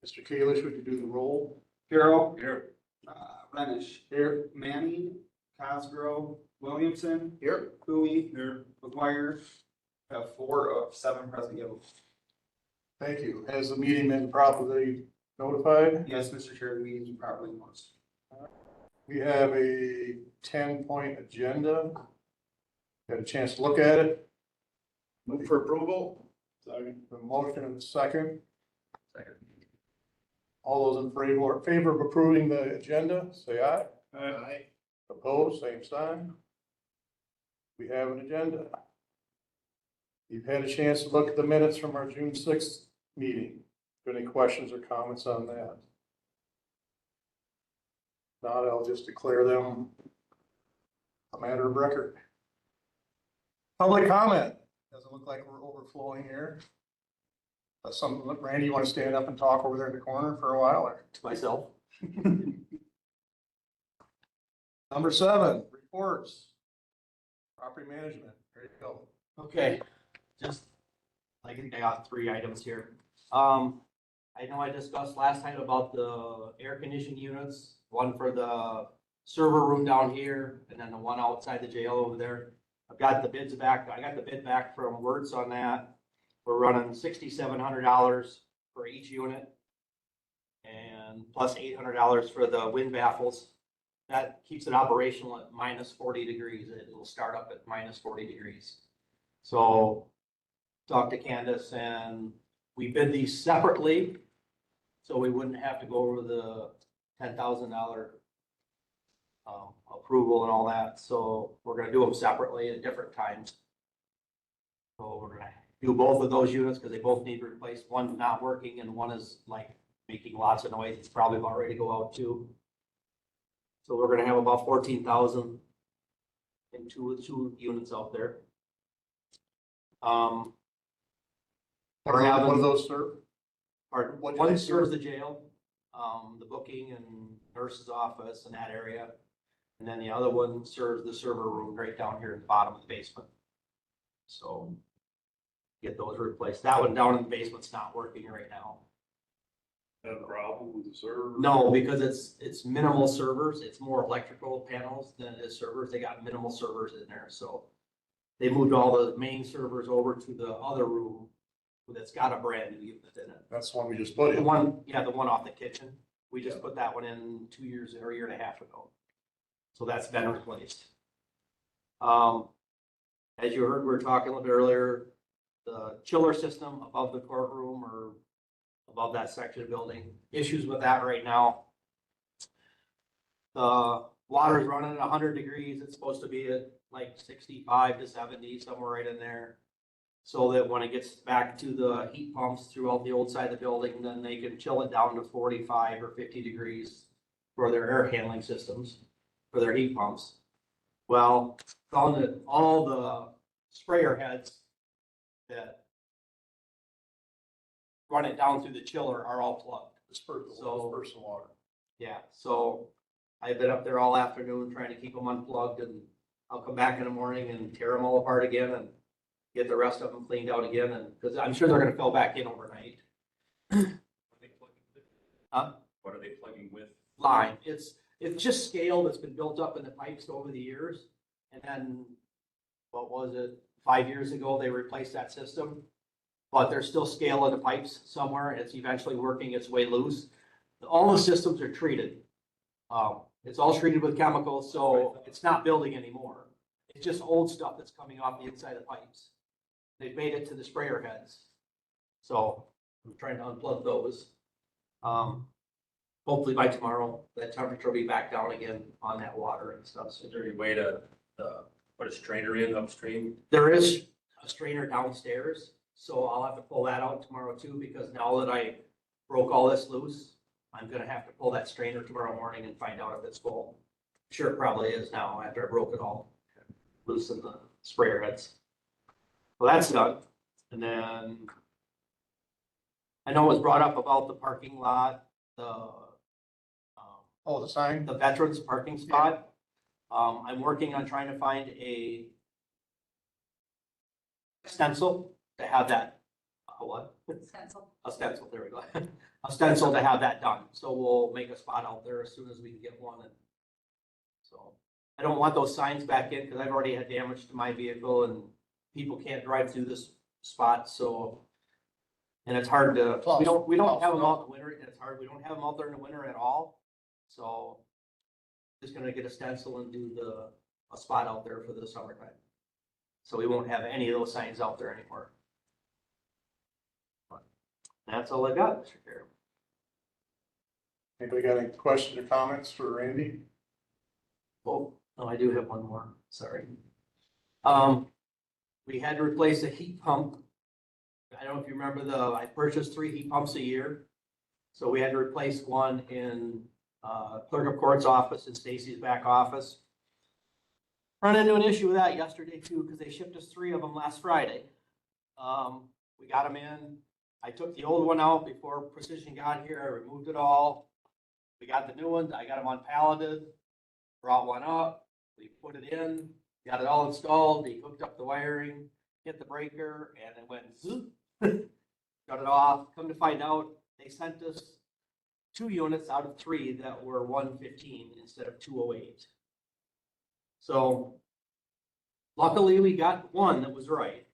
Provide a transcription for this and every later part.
Mr. Kalish, would you do the roll? Carroll. Here. Renish. Here. Manning. Cosgrove. Williamson. Here. Cooley. Here. McGuire. Have 4 of 7 present given. Thank you. Has the meeting been properly notified? Yes, Mr. Chair, the meeting is properly noticed. We have a 10-point agenda. Got a chance to look at it? Move for approval. Second. A motion and a second. Second. All those in favor of approving the agenda, say aye. Aye. Opposed, same sign. We have an agenda. You've had a chance to look at the minutes from our June 6th meeting. Any questions or comments on that? Not, I'll just declare them a matter of record. Public comment. Doesn't look like we're overflowing here. Randy, you want to stand up and talk over there in the corner for a while? Or? To myself. Number 7, reports. Property management. There you go. Okay, just, I think I got 3 items here. I know I discussed last time about the air conditioning units, one for the server room down here, and then the one outside the jail over there. I've got the bids back, I got the bid back from Wertz on that. We're running $6,700 for each unit. And plus $800 for the wind baffles. That keeps it operational at minus 40 degrees. It will start up at minus 40 degrees. So talked to Candace and we bid these separately. So we wouldn't have to go over the $10,000 approval and all that. So we're gonna do them separately at different times. So we're gonna do both of those units because they both need replaced. One's not working and one is like making lots of noise. It's probably about ready to go out too. So we're gonna have about 14,000 in two units out there. What We're do having, those serve? pardon, what do one they serves serve? the jail, the booking and nurse's office and that area. And then the other one serves the server room right down here at the bottom of the basement. So get those replaced. That one down in the basement's not working right now. Have a problem with the server? No, because it's minimal servers. It's more electrical panels than it is servers. They got minimal servers in there, so they moved all the main servers over to the other room that's got a brand new unit in it. That's the one we just put The in. one, yeah, the one off the kitchen. We just put that one in 2 years or a year and a half ago. So that's been replaced. As you heard, we were talking a little bit earlier, the chiller system above the courtroom or above that section of building, issues with that right now. The water is running at 100 degrees. It's supposed to be at like 65 to 70, somewhere right in there. So that when it gets back to the heat pumps throughout the old side of the building, then they can chill it down to 45 or 50 degrees for their air handling systems, for their heat pumps. Well, found that all the sprayer heads that run it down through the chiller are all plugged. Disperse the water. Yeah, so I've been up there all afternoon trying to keep them unplugged, and I'll come back in the morning and tear them all apart again and get the rest of them cleaned out again, and because I'm sure they're gonna fill back in overnight. Huh? What are they plugging with? Line, it's just scale that's been built up in the pipes over the years, and then, what was it, 5 years ago, they replaced that system. But there's still scale in the pipes somewhere, and it's eventually working its way loose. All the systems are treated. It's all treated with chemicals, so it's not building anymore. It's just old stuff that's coming off the inside of the pipes. They've made it to the sprayer heads. So I'm trying to unplug those. Hopefully by tomorrow, that temperature will be back down again on that water and stuff. So Is there any way to, put a strainer in upstream? there is a strainer downstairs, so I'll have to pull that out tomorrow too, because now that I broke all this loose, I'm gonna have to pull that strainer tomorrow morning and find out if it's full. Sure, it probably is now after I broke it all loose in the sprayer heads. Well, that's done. And then I know it was brought up about the parking lot, Oh, the sign? the veterans parking spot. I'm working on trying to find a stencil to have that, what? Stencil. A stencil, there we go. a stencil to have that done. So we'll make a spot out there as soon as we can get one. And so I don't want those signs back in because I've already had damage to my vehicle and people can't drive through this spot, so. And it's hard to, we don't have them out in the winter, and it's hard, we don't have them out there in the winter at all. So just gonna get a stencil and do a spot out there for the summertime. So we won't have any of those signs out there anymore. But that's all I got, Mr. Chair. Anybody got any questions or comments for Randy? Oh, no, I do have one more, sorry. We had to replace a heat pump. I don't know if you remember I purchased 3 heat pumps a year. So we had to replace one in clerk of court's office and Stacy's back office. Run into an issue with that yesterday too, because they shipped us 3 of them last Friday. We got them in. I took the old one out before Precision got here. I removed it all. We got the new ones. I got them unpalleted, brought one up. We put it in, got it all installed. They hooked up the wiring, hit the breaker, and it went zoop. Shut it off. Come to find out, they sent us 2 units out of 3 that were 115 instead of 208. So luckily we got one that was right.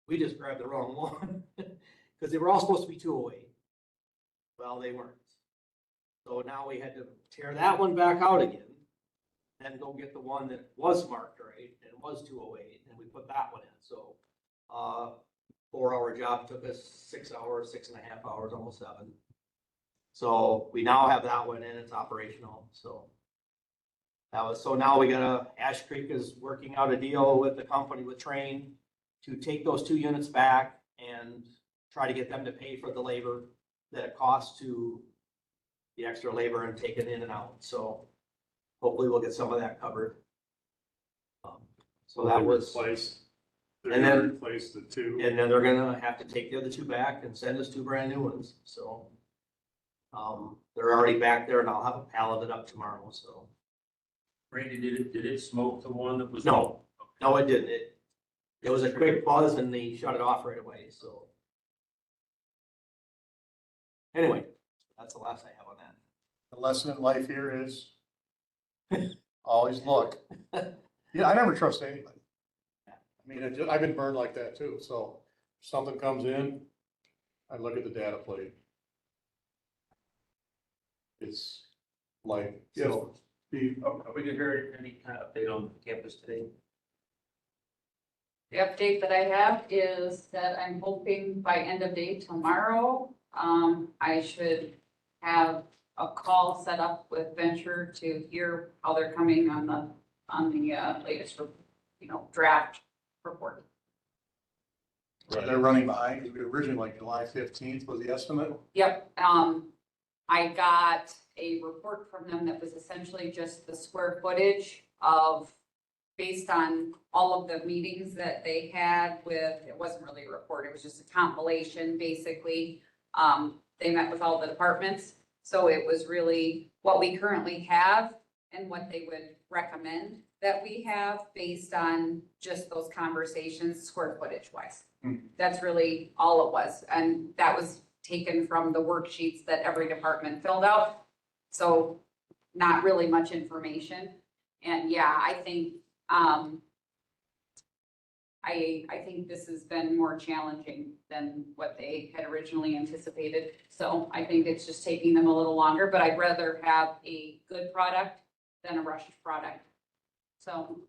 We just grabbed the wrong one because they were all supposed to be 208. Well, they weren't. So now we had to tear that one back out again, then go get the one that was marked right and was 208, and we put that one in. So 4-hour job took us 6 hours, 6.5 hours, almost 7. So we now have that one and it's operational. So now we got Ash Creek is working out a deal with the company with Train to take those 2 units back and try to get them to pay for the labor that it costs to the extra labor and take it in and out. So hopefully we'll get some of that covered. So that was, They're gonna replace the 2. and then they're gonna have to take the other 2 back and send us 2 brand new ones. So they're already back there and I'll have it palleted up tomorrow. So Randy, did it smoke the one that was? no, it didn't. It was a quick buzz and they shut it off right away. So anyway, that's the last I have on that. The lesson in life here is always look. Yeah, I never trust anybody. I mean, I've been burned like that too. So if something comes in, I look at the data plate. It's like, so, Are we gonna hear any kind of update on campus today? The update that I have is that I'm hoping by end of day tomorrow, I should have a call set up with Venture to hear how they're coming on the latest, draft report. they're running behind, because we originally like July 15th was the estimate. Yep, I got a report from them that was essentially just the square footage of, based on all of the meetings that they had with, it wasn't really a report, it was just a compilation, basically. They met with all the departments, so it was really what we currently have and what they would recommend that we have based on just those conversations, square footage wise. That's really all it was, and that was taken from the worksheets that every department filled out. So not really much information. And yeah, I think, I think this has been more challenging than what they had originally anticipated. So I think it's just taking them a little longer, but I'd rather have a good product than a rushed product. So.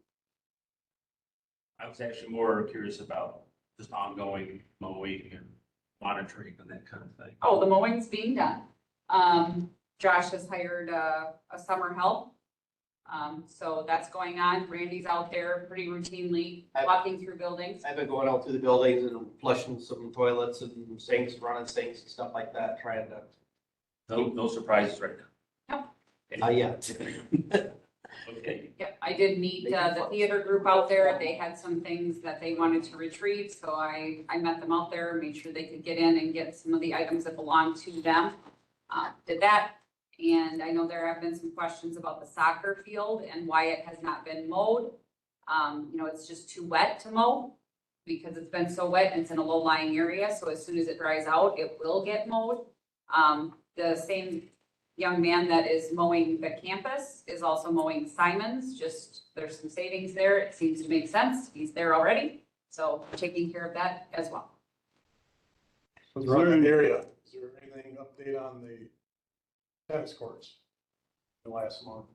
I was actually more curious about just ongoing mowing and monitoring and that kind of thing. Oh, the mowing's being done. Josh has hired a summer help. So that's going on. Randy's out there pretty routinely walking through buildings. I've been going out through the buildings and flushing some toilets and sinks, running sinks and stuff like that, trying to. No surprises right now. Yeah. Okay. Yep, I did meet the theater group out there. They had some things that they wanted to retrieve, so I met them out there, made sure they could get in and get some of the items that belong to them. Did that, and I know there have been some questions about the soccer field and why it has not been mowed. It's just too wet to mow because it's been so wet and it's in a low-lying area, so as soon as it dries out, it will get mowed. the same young man that is mowing the campus is also mowing Simon's, just there's some savings there. It seems to make sense. He's there already. So taking care of that as well. Was around that area, is there anything update on the tennis courts? The last month?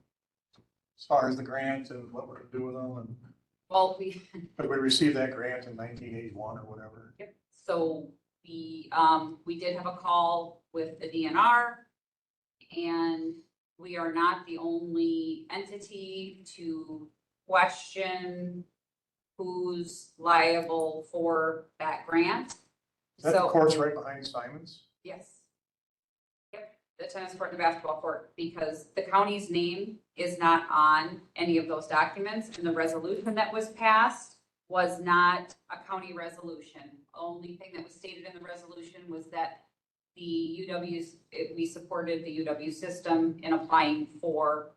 As far as the grant and what we're gonna do with them and, Well, but we received that grant in 1981 or whatever. Yep. So we did have a call with the DNR, and we are not the only entity to question who's liable for that grant. Is that the So, courts right behind Simon's? yes. Yep, the tennis court and the basketball court, because the county's name is not on any of those documents, and the resolution that was passed was not a county resolution. Only thing that was stated in the resolution was that the UW's, we supported the UW system in applying for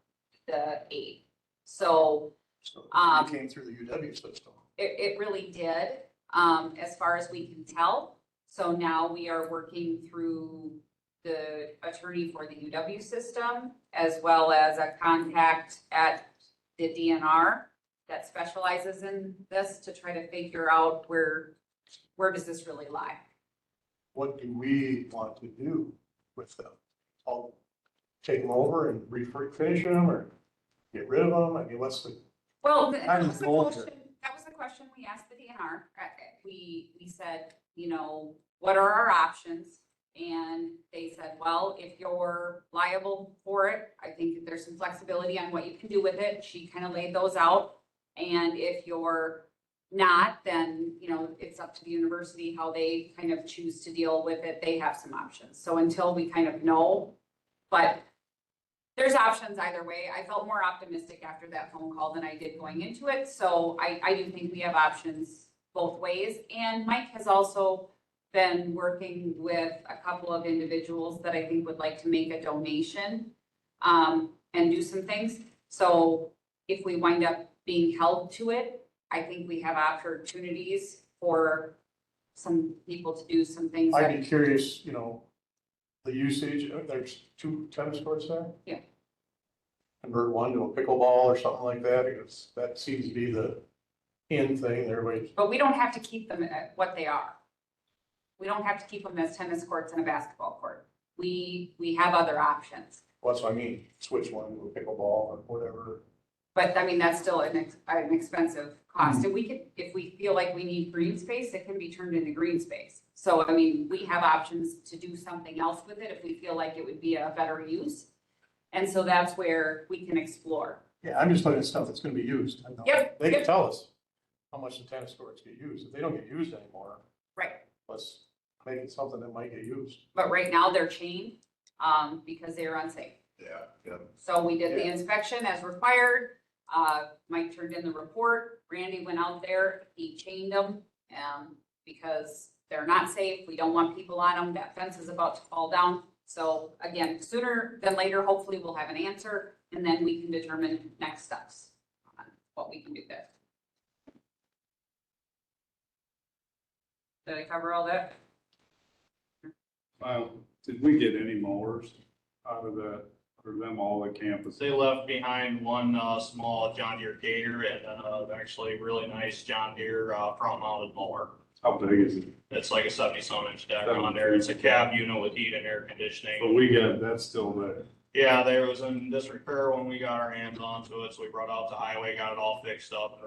the aid. So So Um, it came through the UW system. it really did, as far as we can tell. So now we are working through the attorney for the UW system, as well as a contact at the DNR that specializes in this to try to figure out where does this really lie? What do we want to do with them? I'll take them over and finish them or get rid of them? I mean, what's the, Well, Kind that of was the goal here. question, that was the question we asked the DNR. We said, you know, what are our options? And they said, well, if you're liable for it, I think that there's some flexibility on what you can do with it. She kind of laid those out. And if you're not, then, you know, it's up to the university how they kind of choose to deal with it. They have some options. So until we kind of know, but there's options either way. I felt more optimistic after that phone call than I did going into it. So I do think we have options both ways. And Mike has also been working with a couple of individuals that I think would like to make a donation and do some things. So if we wind up being held to it, I think we have opportunities for some people to do some things. I'd be curious, you know, the usage, there's 2 tennis courts there? Yeah. Convert one to a pickleball or something like that, because that seems to be the in thing, everybody. But we don't have to keep them at what they are. We don't have to keep them as tennis courts and a basketball court. We have other options. What's what I mean, switch one to a pickleball or whatever. But I mean, that's still an expensive cost. And we could, if we feel like we need green space, it can be turned into green space. So I mean, we have options to do something else with it if we feel like it would be a better use. And so that's where we can explore. Yeah, I'm just looking at stuff that's gonna be used. I know. Yep, They can yep. tell us how much the tennis courts get used. If they don't get used anymore, Right. let's make it something that might get used. But right now they're chained, because they are unsafe. Yeah. So we did the inspection as required. Mike turned in the report. Randy went out there. He chained them, because they're not safe. We don't want people on them. That fence is about to fall down. So again, sooner than later, hopefully we'll have an answer and then we can determine next steps on what we can do there. Did I cover all that? Did we get any mowers out of that, or them all at campus? They left behind one small John Deere Gator and actually really nice John Deere front mounted mower. How big is it? It's like a 70-some inch deck on there. It's a cab unit with heat and air conditioning. But we got, that's still there. Yeah, there was in disrepair when we got our hands onto it, so we brought it out to highway, got it all fixed up and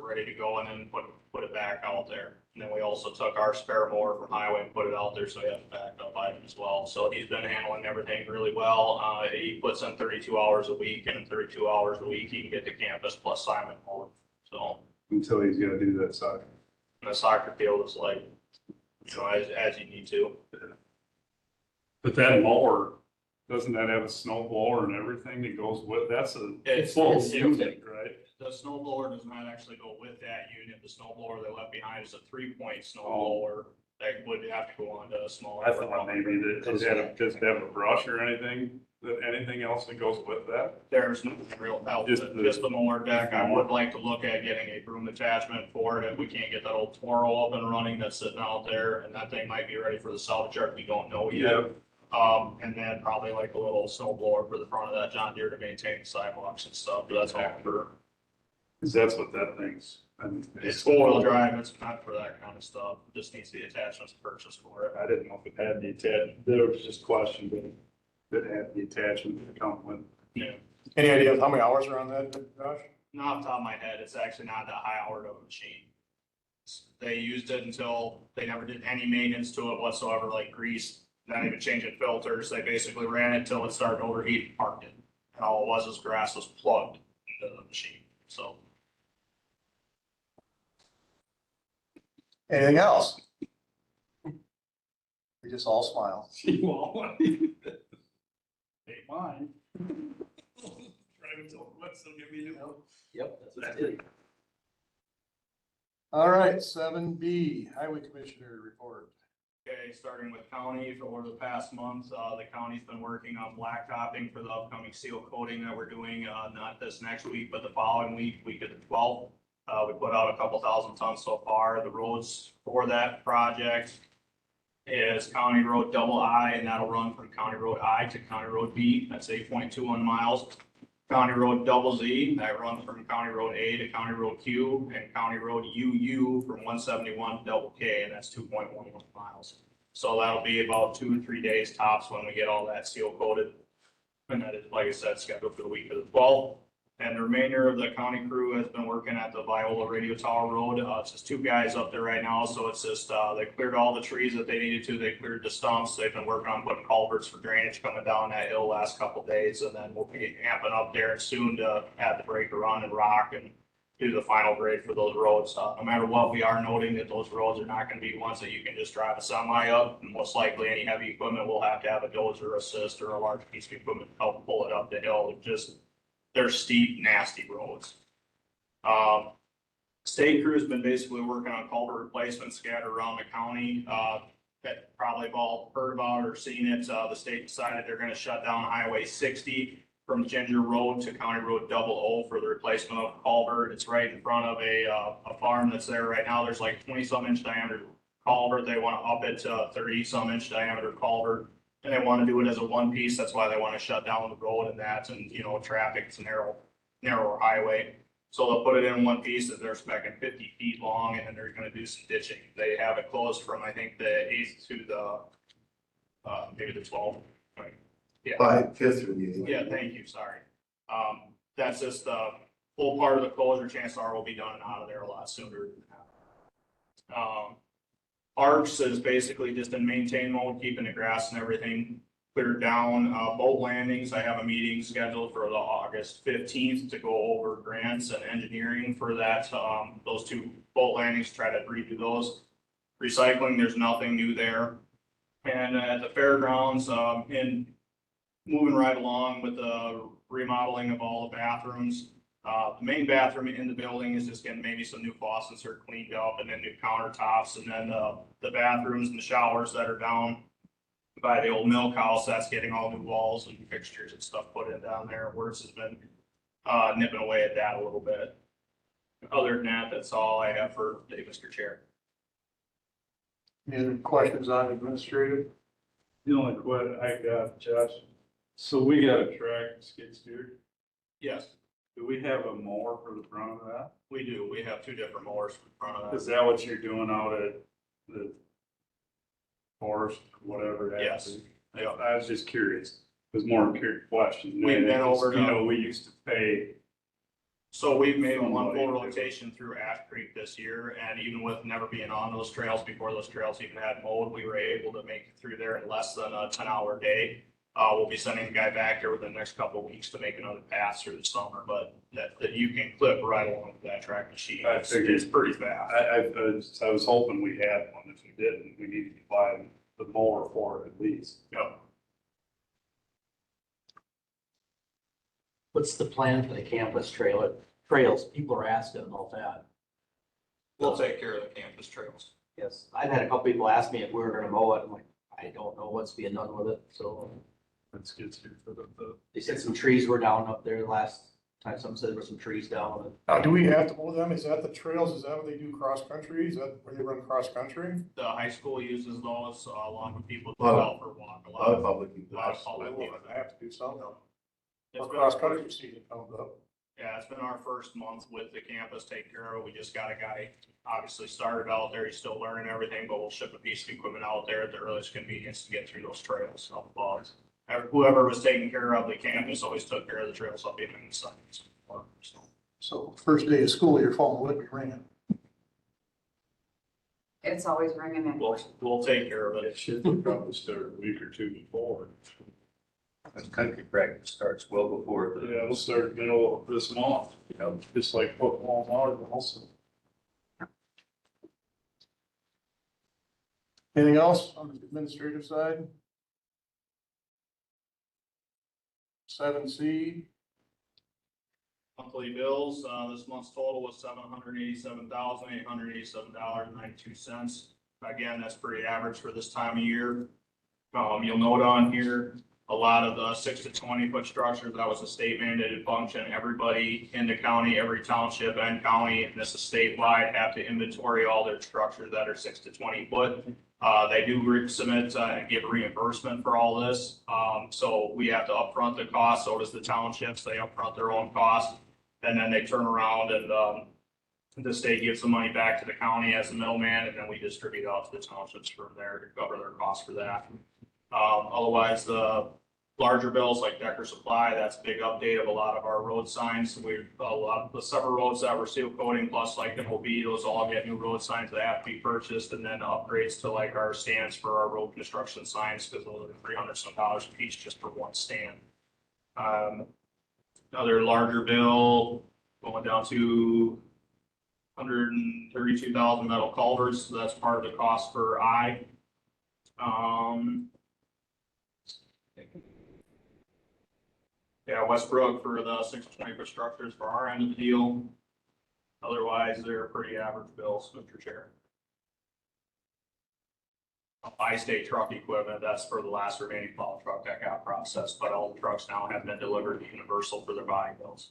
ready to go, and then put it back out there. And then we also took our spare mower from highway and put it out there, so we have a backed up item as well. So he's been handling everything really well. He puts in 32 hours a week, and in 32 hours a week, he can get to campus plus Simon mower. So, Until he's gotta do that side. and the soccer field is like, you know, as you need to. But that mower, doesn't that have a snow blower and everything that goes with, that's a It's- full it's- unit, right? The snow blower does not actually go with that unit. The snow blower they left behind is a 3-point snow Oh. blower that would have to go onto a smaller. I thought maybe that, does it have a brush or anything, anything else that goes with that? There's no real help, Just just the- the mower deck. I would like to look at getting a broom attachment for it if we can't get that old Toro up and running that's sitting out there, and that thing might be ready for the salvage yard. We don't know yet. And then probably like a little snow blower for the front of that John Deere to maintain the sidewalks and stuff, but that's all for, Cause that's what that thing's. I mean, it's four-wheel drive, it's not for that kind of stuff, just needs the attachments purchased for it. I didn't know if it had the attachment, there was just question, but it had the attachment to come with. Yeah. Any idea of how many hours are on that, Josh? Not off the top of my head, it's actually not that high hour of a machine. They used it until they never did any maintenance to it whatsoever, like grease, not even changing filters. They basically ran it till it started to overheat and parked it. And all it was grass was plugged into the machine, so. Anything else? We just all smile. Well, ain't mine. Driving till what's gonna give me no. Yep, that's what I did. All right, 7B, Highway Commissioner report. Okay, starting with county, for over the past month, the county's been working on blacktopping for the upcoming seal coating that we're doing, not this next week, but the following week, week of the 12th. We put out a couple thousand tons so far. The roads for that project is County Road Double I, and that'll run from County Road I to County Road B. That's 8.21 miles. County Road Double Z, that runs from County Road A to County Road Q, and County Road UU from 171 to Double K, and that's 2.11 miles. So that'll be about 2 to 3 days tops when we get all that seal coated. And that is, like I said, scheduled for the week of the 12th. And the remainder of the county crew has been working at the Viola Radio Tower Road. It's just 2 guys up there right now, so it's just, they cleared all the trees that they needed to. They cleared the stumps. They've been working on putting culverts for drainage coming down that hill last couple of days, and then we'll be amping up there soon to add the breaker run and rock and do the final grade for those roads. No matter what, we are noting that those roads are not gonna be ones that you can just drive a semi up. And most likely any heavy equipment will have to have a dozer assist or a large piece of equipment to help pull it up the hill. They're steep, nasty roads. State crew's been basically working on culvert replacements scattered around the county. That probably have all heard about or seen it. The state decided they're gonna shut down Highway 60 from Ginger Road to County Road Double O for the replacement of the culvert. It's right in front of a farm that's there right now. There's like 20-some inch diameter culvert. They wanna up it to a 30-some inch diameter culvert. And they want to do it as a one piece. That's why they want to shut down the road and that, and traffic, it's a narrower highway. So they'll put it in one piece that they're spec'ing 50 feet long, and then they're going to do some ditching. They have it closed from, I think, the 8th to the, maybe the 12th. Right. Yeah. 5th through the 8th. Yeah, thank you, sorry. That's just the full part of the closure. Chances are will be done out of there a lot sooner than that. Arcs is basically just in maintain mode, keeping the grass and everything cleared down. Boat landings, I have a meeting scheduled for the August 15th to go over grants and engineering for that. Those 2 boat landings, try to redo those. Recycling, there's nothing new there. And at the fairgrounds, in moving right along with the remodeling of all the bathrooms. The main bathroom in the building is just getting maybe some new faucets are cleaned up, and then new countertops, and then the bathrooms and the showers that are down by the old milk house, that's getting all new walls and fixtures and stuff put in down there. Works has been nipping away at that a little bit. Other than that, that's all I have for today, Mr. Chair. Any other questions on administrative? The only question I got, Josh, so we got a track skid steer. Yes, Do we have a mower for the front of that? we do. We have 2 different mowers in front of Is that. that what you're doing out at the forest, whatever? it Yes. is? Yeah, I was just curious. It was more a curious question. We've been over to- We used to pay. So we've made one Somebody full to- rotation through Ash Creek this year, and even with never being on those trails before those trails even had mowed, we were able to make it through there in less than a 10-hour day. We'll be sending the guy back here within the next couple of weeks to make another pass through the summer, but that you can clip right along with that track machine. I figured. It's pretty fast. I was hoping we had one. If we didn't, we needed to buy the mower for it at least. Yep. What's the plan for the campus trails? People are asking about that. We'll take care of the campus trails. Yes, I've had a couple people ask me if we were gonna mow it. I'm like, I don't know what's being done with it, so. That's good too for the. They said some trees were down up there last Some said there were some trees down. Now, do we have to mow them? Is that the trails? Is that what they do cross country? Is that where they run cross country? The high school uses those along with people who Lot go of- out for a walk. A lot of public. A lot of public We'll use. have to do something. It's Or been cross our country first- season comes up. Yeah, it's been our first month with the campus taken care of. We just got a guy, obviously started out there. He's still learning everything, but we'll ship a piece of equipment out there at the earliest convenience to get through those trails. So, whoever was taking care of the campus always took care of the trails up even inside. So first day of school, your phone would be ringing. It's always ringing in. We'll take care of It it. should probably start a week or two before. And country practice starts well before the. Yeah, we'll start middle of this month, you know, just like football and volleyball also. Anything else on the administrative side? 7C, Monthly bills, this month's total was $787,887.92. Again, that's pretty average for this time of year. You'll note on here, a lot of the 6 to 20 foot structures, that was a state mandated function. Everybody in the county, every township and county, and this is statewide, have to inventory all their structures that are 6 to 20 foot. They do submit and get reimbursement for all this. So we have to upfront the cost, so does the townships, they upfront their own cost. And then they turn around and, the state gives the money back to the county as the middleman, and then we distribute out to the townships from there to cover their costs for that. Otherwise, the larger bills like Decker Supply, that's a big update of a lot of our road signs. We've, a lot of the several roads that were seal coating, plus like MOB, those all get new road signs that have to be purchased, and then upgrades to like our stands for our road construction signs, because those are $300 some a piece just for one stand. Another larger bill going down to 132,000 metal culverts, so that's part of the cost for yeah, Westbrook for the 6 to 20 foot structures for our end of the deal. Otherwise, they're pretty average bills, Mr. Chair. I-State truck equipment, that's for the last remaining plow truck that got processed, but all the trucks now have been delivered to Universal for their body bills.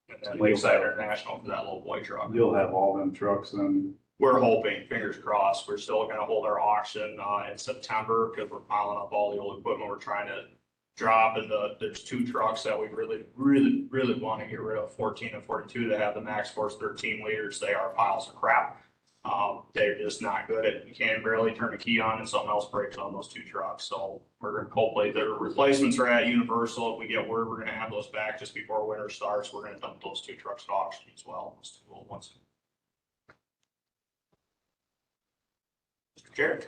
And then Lakeside International for that little boy truck. You'll have all them trucks then. We're hoping, fingers crossed, we're still gonna hold our auction, in September, because we're piling up all the old equipment we're trying to drop, and there's 2 trucks that we really want to get rid of, 14 and 42, that have the max force 13 liters. They are piles of crap. They're just not good at, you can barely turn the key on and something else breaks on those 2 trucks. So we're gonna hopefully, their replacements are at Universal. If we get word we're gonna have those back just before winter starts, we're gonna dump those 2 trucks to auction as well, those 2 old ones. Mr. Chair.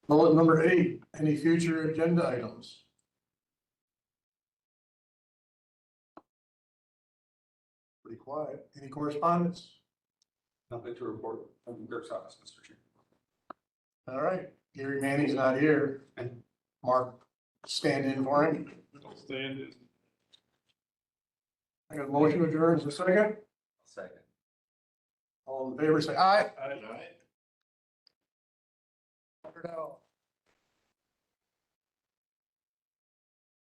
bullet number 8, any future agenda items? Pretty quiet. Any correspondence? Nothing to report from the clerk's office, Mr. Chair. All right, Gary Manning's not here. Mark, stand in for him. Stand. I got a motion to adjourn, is there a second? Second. All in favor, say aye. Aye. Out.